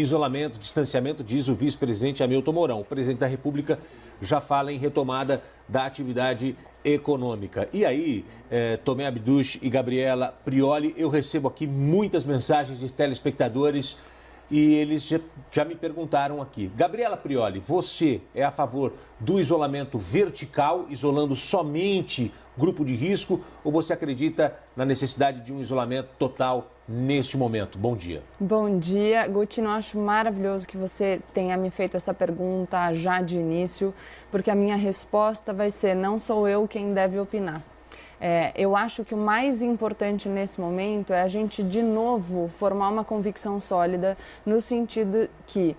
isolamento, distanciamento, diz o vice-presidente Hamilton Mourão. O presidente da República já fala em retomada da atividade econômica. E aí, Tomé Abduch e Gabriela Prioli, eu recebo aqui muitas mensagens de telespectadores e eles já me perguntaram aqui. Gabriela Prioli, você é a favor do isolamento vertical, isolando somente grupo de risco, ou você acredita na necessidade de um isolamento total neste momento? Bom dia. Bom dia, Gotino. Acho maravilhoso que você tenha me feito essa pergunta já de início, porque a minha resposta vai ser: não sou eu quem deve opinar. Eu acho que o mais importante nesse momento é a gente, de novo, formar uma convicção sólida no sentido que,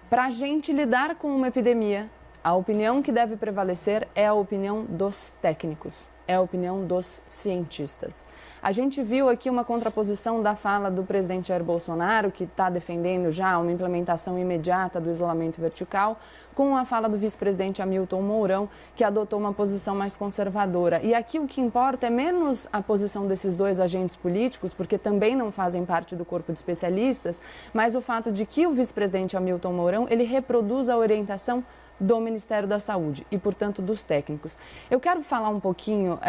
para a gente lidar com uma epidemia, a opinião que deve prevalecer é a opinião dos técnicos, é a opinião dos cientistas. A gente viu aqui uma contraposição da fala do presidente Jair Bolsonaro, que está defendendo já uma implementação imediata do isolamento vertical, com a fala do vice-presidente Hamilton Mourão, que adotou uma posição mais conservadora. E aqui o que importa é menos a posição desses dois agentes políticos, porque também não fazem parte do corpo de especialistas, mas o fato de que o vice-presidente Hamilton Mourão, ele reproduz a orientação do Ministério da Saúde e, portanto, dos técnicos. Eu quero falar um pouquinho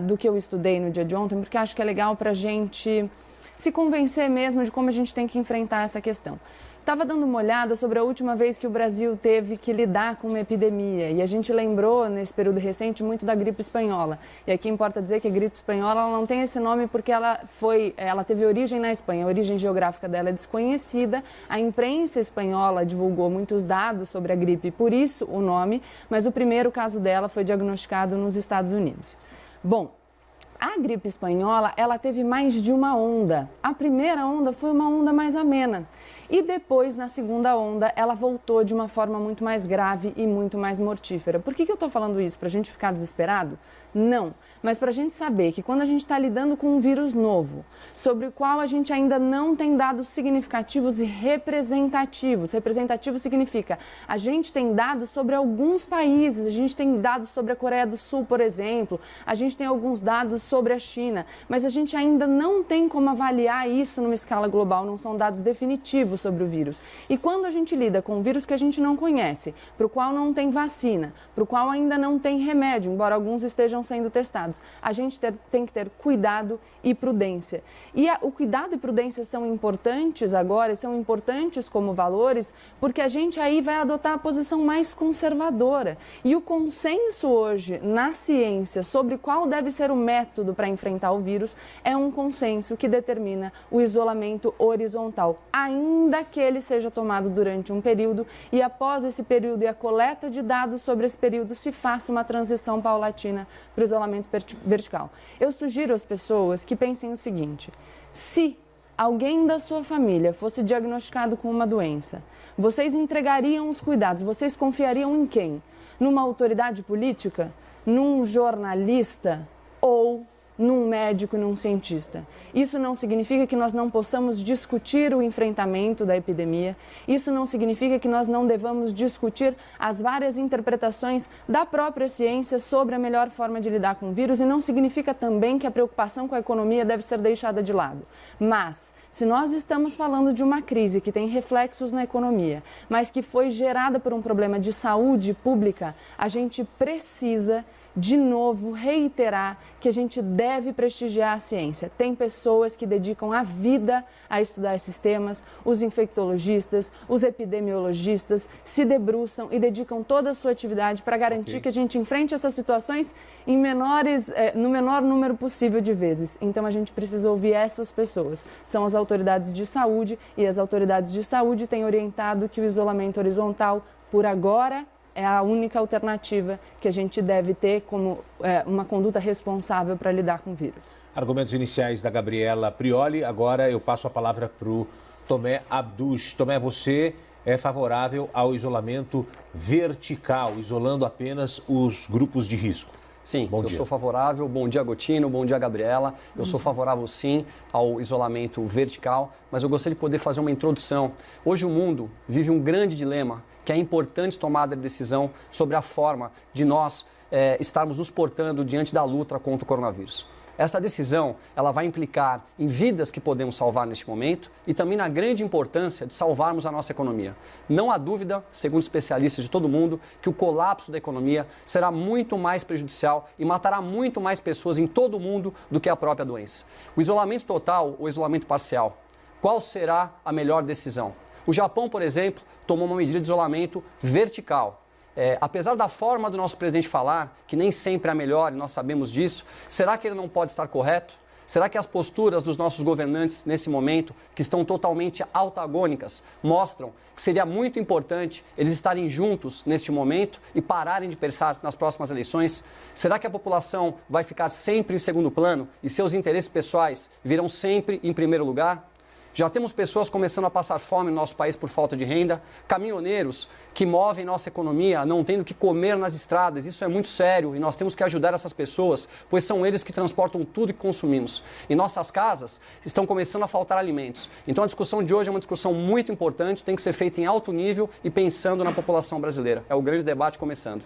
do que eu estudei no dia de ontem, porque acho que é legal para a gente se convencer mesmo de como a gente tem que enfrentar essa questão. Estava dando uma olhada sobre a última vez que o Brasil teve que lidar com uma epidemia e a gente lembrou, nesse período recente, muito da gripe espanhola. E aqui importa dizer que a gripe espanhola ela não tem esse nome porque ela teve origem na Espanha, a origem geográfica dela é desconhecida. A imprensa espanhola divulgou muitos dados sobre a gripe, por isso o nome, mas o primeiro caso dela foi diagnosticado nos Estados Unidos. Bom, a gripe espanhola, ela teve mais de uma onda. A primeira onda foi uma onda mais amena. E depois, na segunda onda, ela voltou de uma forma muito mais grave e muito mais mortífera. Por que eu estou falando isso? Para a gente ficar desesperado? Não. Mas para a gente saber que quando a gente está lidando com um vírus novo, sobre o qual a gente ainda não tem dados significativos e representativos. Representativo significa a gente tem dados sobre alguns países, a gente tem dados sobre a Coreia do Sul, por exemplo, a gente tem alguns dados sobre a China, mas a gente ainda não tem como avaliar isso numa escala global, não são dados definitivos sobre o vírus. E quando a gente lida com um vírus que a gente não conhece, para o qual não tem vacina, para o qual ainda não tem remédio, embora alguns estejam sendo testados, a gente tem que ter cuidado e prudência. E o cuidado e prudência são importantes agora, são importantes como valores, porque a gente aí vai adotar a posição mais conservadora. E o consenso hoje na ciência sobre qual deve ser o método para enfrentar o vírus é um consenso que determina o isolamento horizontal, ainda que ele seja tomado durante um período e após esse período e a coleta de dados sobre esse período se faça uma transição paulatina para o isolamento vertical. Eu sugiro às pessoas que pensem o seguinte: se alguém da sua família fosse diagnosticado com uma doença, vocês entregariam os cuidados, vocês confiariam em quem? Numa autoridade política? Num jornalista? Ou num médico e num cientista? Isso não significa que nós não possamos discutir o enfrentamento da epidemia, isso não significa que nós não devamos discutir as várias interpretações da própria ciência sobre a melhor forma de lidar com o vírus, e não significa também que a preocupação com a economia deve ser deixada de lado. Mas, se nós estamos falando de uma crise que tem reflexos na economia, mas que foi gerada por um problema de saúde pública, a gente precisa de novo reiterar que a gente deve prestigiar a ciência. Tem pessoas que dedicam a vida a estudar esses temas, os infectologistas, os epidemiologistas se debruçam e dedicam toda a sua atividade para garantir que a gente enfrente essas situações no menor número possível de vezes. Então a gente precisa ouvir essas pessoas. São as autoridades de saúde, e as autoridades de saúde têm orientado que o isolamento horizontal, por agora, é a única alternativa que a gente deve ter como uma conduta responsável para lidar com o vírus. Argumentos iniciais da Gabriela Prioli. Agora eu passo a palavra para o Tomé Abduch. Tomé, você é favorável ao isolamento vertical, isolando apenas os grupos de risco? Sim, eu sou favorável. Bom dia, Gotino. Bom dia, Gabriela. Eu sou favorável, sim, ao isolamento vertical, mas eu gostaria de poder fazer uma introdução. Hoje o mundo vive um grande dilema, que é a importante tomada de decisão sobre a forma de nós estarmos nos portando diante da luta contra o coronavírus. Esta decisão ela vai implicar em vidas que podemos salvar neste momento e também na grande importância de salvarmos a nossa economia. Não há dúvida, segundo especialistas de todo mundo, que o colapso da economia será muito mais prejudicial e matará muito mais pessoas em todo o mundo do que a própria doença. O isolamento total ou isolamento parcial, qual será a melhor decisão? O Japão, por exemplo, tomou uma medida de isolamento vertical. Apesar da forma do nosso presidente falar, que nem sempre é a melhor, e nós sabemos disso, será que ele não pode estar correto? Será que as posturas dos nossos governantes nesse momento, que estão totalmente antagônicas, mostram que seria muito importante eles estarem juntos neste momento e pararem de pensar nas próximas eleições? Será que a população vai ficar sempre em segundo plano e seus interesses pessoais virão sempre em primeiro lugar? Já temos pessoas começando a passar fome no nosso país por falta de renda, caminhoneiros que movem nossa economia não tendo que comer nas estradas. Isso é muito sério e nós temos que ajudar essas pessoas, pois são eles que transportam tudo que consumimos. Em nossas casas estão começando a faltar alimentos. Então a discussão de hoje é uma discussão muito importante, tem que ser feita em alto nível e pensando na população brasileira. É o grande debate começando.